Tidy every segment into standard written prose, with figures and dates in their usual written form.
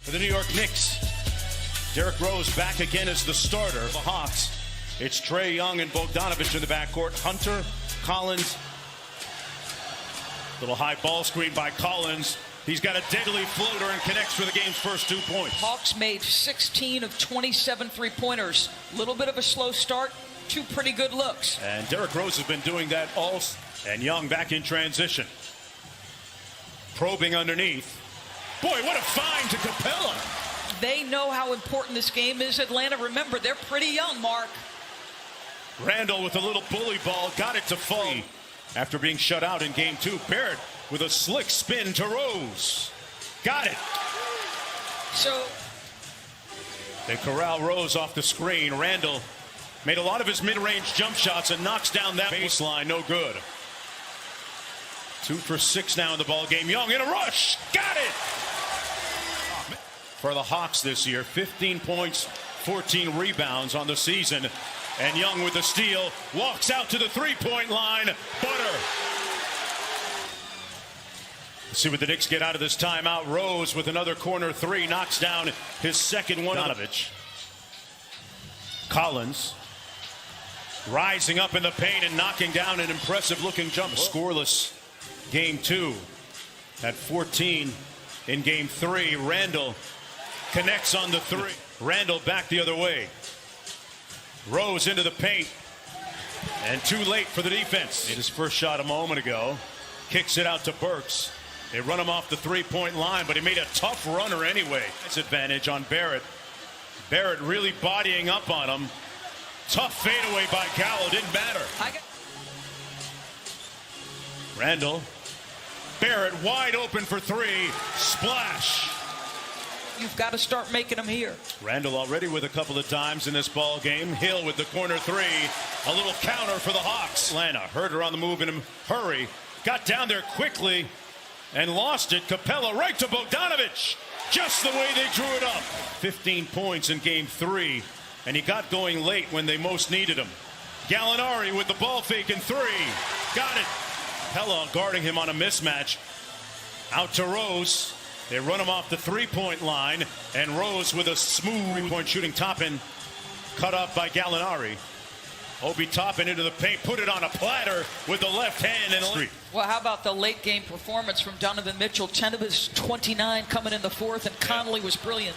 For the New York Knicks, Derrick Rose back again as the starter. The Hawks, it's Trae Young and Bogdanovich in the backcourt. Hunter, Collins. Little high ball screen by Collins. He's got a deadly floater and connects for the game's first 2 points. Hawks made 16 of 27 three-pointers. Little bit of a slow start, 2 pretty good looks. And Derrick Rose has been doing that all. And Young back in transition. Probing underneath. Boy, what a find to Capella. They know how important this game is, Atlanta. Remember, they're pretty young, Mark. Randall with a little bully ball, got it to fall. After being shut out in game 2, Barrett with a slick spin to Rose. Got it. So they corral Rose off the screen. Randall made a lot of his mid-range jump shots and knocks down that baseline. No good. 2 for 6 now in the ball game. Young in a rush. Got it. For the Hawks this year, 15 points, 14 rebounds on the season. And Young with the steal, walks out to the three-point line. Butter. Let's see what the Knicks get out of this timeout. Rose with another corner 3, knocks down his second one. Bogdanovich. Collins rising up in the paint and knocking down an impressive-looking jump. Scoreless game 2 at 14 in game 3. Randall connects on the 3. Randall back the other way. Rose into the paint, and too late for the defense. Made his first shot a moment ago. Kicks it out to Burks. They run him off the three-point line, but he made a tough runner anyway. That's advantage on Barrett. Barrett really bodying up on him. Tough fadeaway by Gallo, didn't matter. Randall. Barrett wide open for 3. Splash. you've got to start making them here. Randall already with a couple of times in this ball game. Hill with the corner 3. A little counter for the Hawks. Atlanta heard her on the move in a hurry. Got down there quickly and lost it. Capella right to Bogdanovich. Just the way they drew it up. 15 points in game 3. And he got going late when they most needed him. Gallinari with the ball fake in 3. Got it. Capella guarding him on a mismatch. Out to Rose. They run him off the three-point line. And Rose with a smooth three-point shooting. Toppin cut off by Gallinari. Obi Toppin into the paint. Put it on a platter with the left hand. And well, how about the late game performance from Donovan Mitchell? 10 of his 29 coming in the fourth. And Conley was brilliant.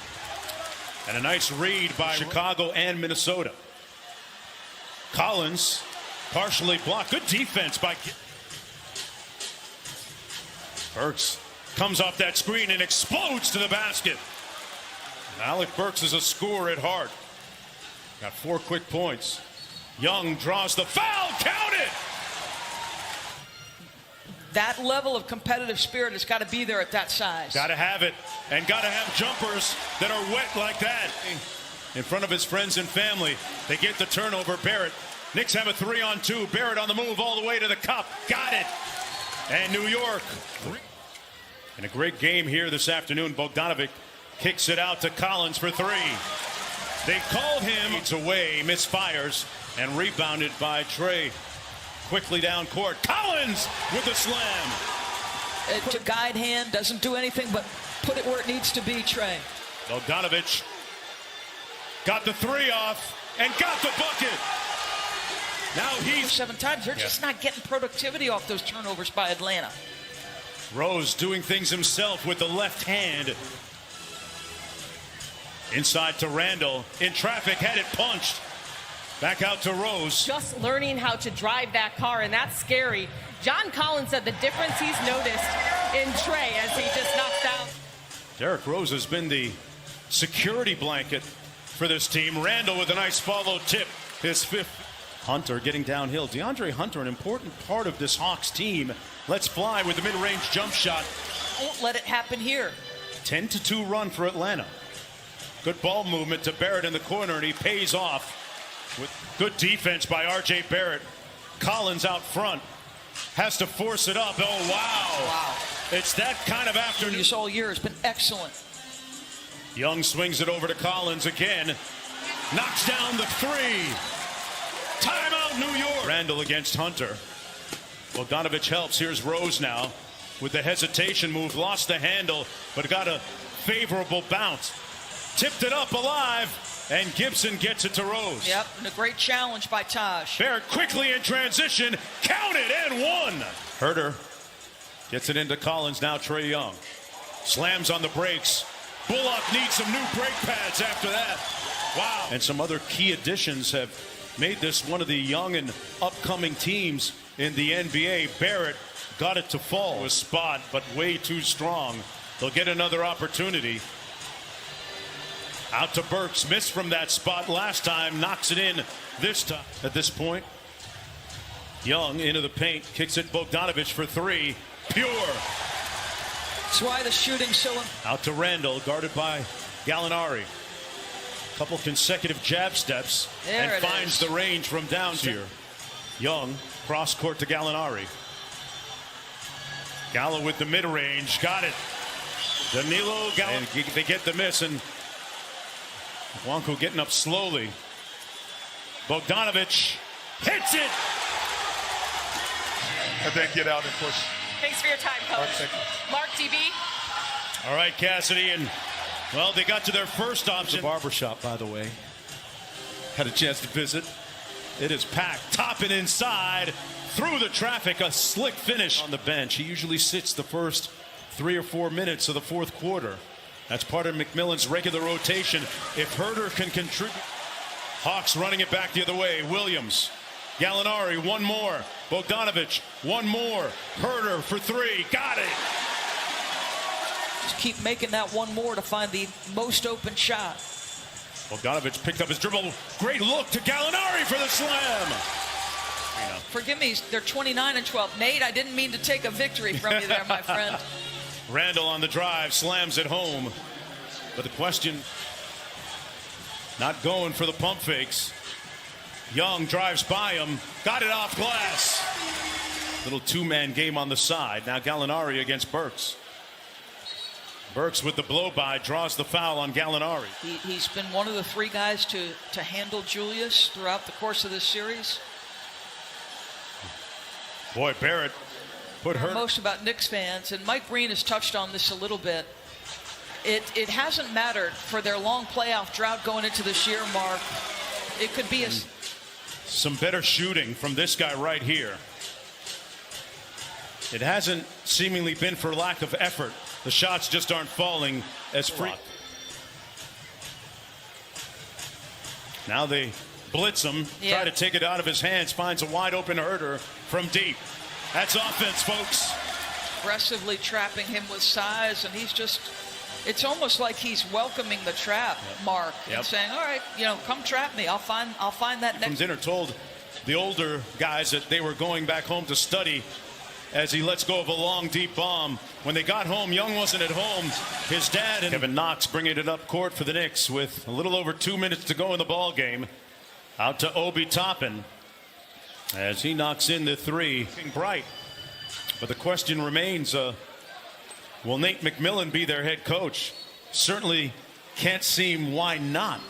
And a nice read by Chicago and Minnesota. Collins partially blocked. Good defense by Burks. Comes off that screen and explodes to the basket. Alec Burks is a scorer at heart. Got 4 quick points. Young draws the foul. Count it! That level of competitive spirit has got to be there at that size. Got to have it. And got to have jumpers that are wet like that. In front of his friends and family. They get the turnover. Barrett. Knicks have a 3-on-2. Barrett on the move all the way to the cup. Got it. And New York. In a great game here this afternoon, Bogdanovich kicks it out to Collins for 3. They called him. It's away, misfires, and rebounded by Trae. Quickly down court. Collins with the slam. To guide hand, doesn't do anything but put it where it needs to be, Trae. Bogdanovich got the 3 off and got the bucket. Now he's 7 times. They're just not getting productivity off those turnovers by Atlanta. Rose doing things himself with the left hand. Inside to Randall. In traffic, had it punched. Back out to Rose. Just learning how to drive that car, and that's scary. John Collins said the difference he's noticed in Trae as he just knocked down. Derrick Rose has been the security blanket for this team. Randall with a nice follow tip. His 5th. Hunter getting downhill. DeAndre Hunter, an important part of this Hawks team. Let's fly with the mid-range jump shot. Won't let it happen here. 10-2 run for Atlanta. Good ball movement to Barrett in the corner, and he pays off with good defense by R.J. Barrett. Collins out front. Has to force it up. Oh, wow. It's that kind of afternoon. This all year has been excellent. Young swings it over to Collins again. Knocks down the 3. Timeout, New York. Randall against Hunter. Bogdanovich helps. Here's Rose now with the hesitation move. Lost the handle, but got a favorable bounce. Tipped it up alive, and Gibson gets it to Rose. Yep, and a great challenge by Taj. Barrett quickly in transition, counted and one. Herter gets it into Collins, now Trae Young. Slams on the brakes. Bullock needs some new brake pads after that. Wow. And some other key additions have made this one of the young and upcoming teams in the NBA. Barrett got it to fall. A spot, but way too strong. They'll get another opportunity. Out to Burks, missed from that spot last time, knocks it in this time. At this point, Young into the paint, kicks it Bogdanovich for three. Pure. That's why the shooting's so. Out to Randall, guarded by Gallinari. Couple consecutive jab steps there and finds the range from down here. Young, cross court to Gallinari. Gallo with the mid-range, got it. Danilo, Gallo, and they get the miss, and Wonku getting up slowly. Bogdanovich hits it. And then get out and push. Thanks for your time, Coach. Mark TV. All right, Cassidy, and well, they got to their first option. The barbershop, by the way. Had a chance to visit. It is packed, top and inside, through the traffic, a slick finish on the bench. He usually sits the first 3 or 4 minutes of the fourth quarter. That's part of McMillan's regular rotation. If Herter can contribute. Hawks running it back the other way. Williams, Gallinari, one more. Bogdanovich, one more. Herter for three, got it. Just keep making that one more to find the most open shot. Bogdanovich picked up his dribble. Great look to Gallinari for the slam. Forgive me, they're 29 and 12. Nate, I didn't mean to take a victory from you there, my friend. Randall on the drive, slams it home. But the question, not going for the pump fakes. Young drives by him, got it off glass. Little two-man game on the side. Now Gallinari against Burks. Burks with the blow-by, draws the foul on Gallinari. He's been one of the three guys to handle Julius throughout the course of this series. Boy, Barrett put her. Most about Knicks fans, and Mike Breen has touched on this a little bit. It hasn't mattered for their long playoff drought going into this year, Mark. It could be some better shooting from this guy right here. It hasn't seemingly been for lack of effort. The shots just aren't falling as free. Now they blitz him, try to take it out of his hands, finds a wide open Herter from deep. That's offense, folks. aggressively trapping him with size, and he's just, it's almost like he's welcoming the trap, Mark, and saying, all right, you know, come trap me. I'll find that next. From dinner told the older guys that they were going back home to study as he lets go of a long, deep bomb. When they got home, Young wasn't at home. His dad and Kevin Knox bringing it up court for the Knicks with a little over 2 minutes to go in the ball game. Out to Obi Toppin as he knocks in the three. Bright. But the question remains, will Nate McMillan be their head coach? Certainly can't seem why not.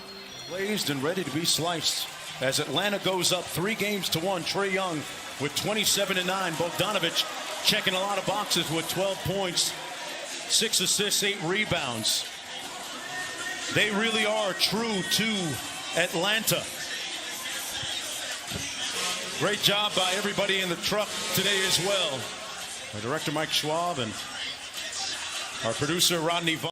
Blazed and ready to be sliced as Atlanta goes up 3-1. Trae Young with 27 and 9. Bogdanovich checking a lot of boxes with 12 points, 6 assists, 8 rebounds. They really are true to Atlanta. Great job by everybody in the truck today as well. Our director Mike Schwab and our producer Rodney Vaughn.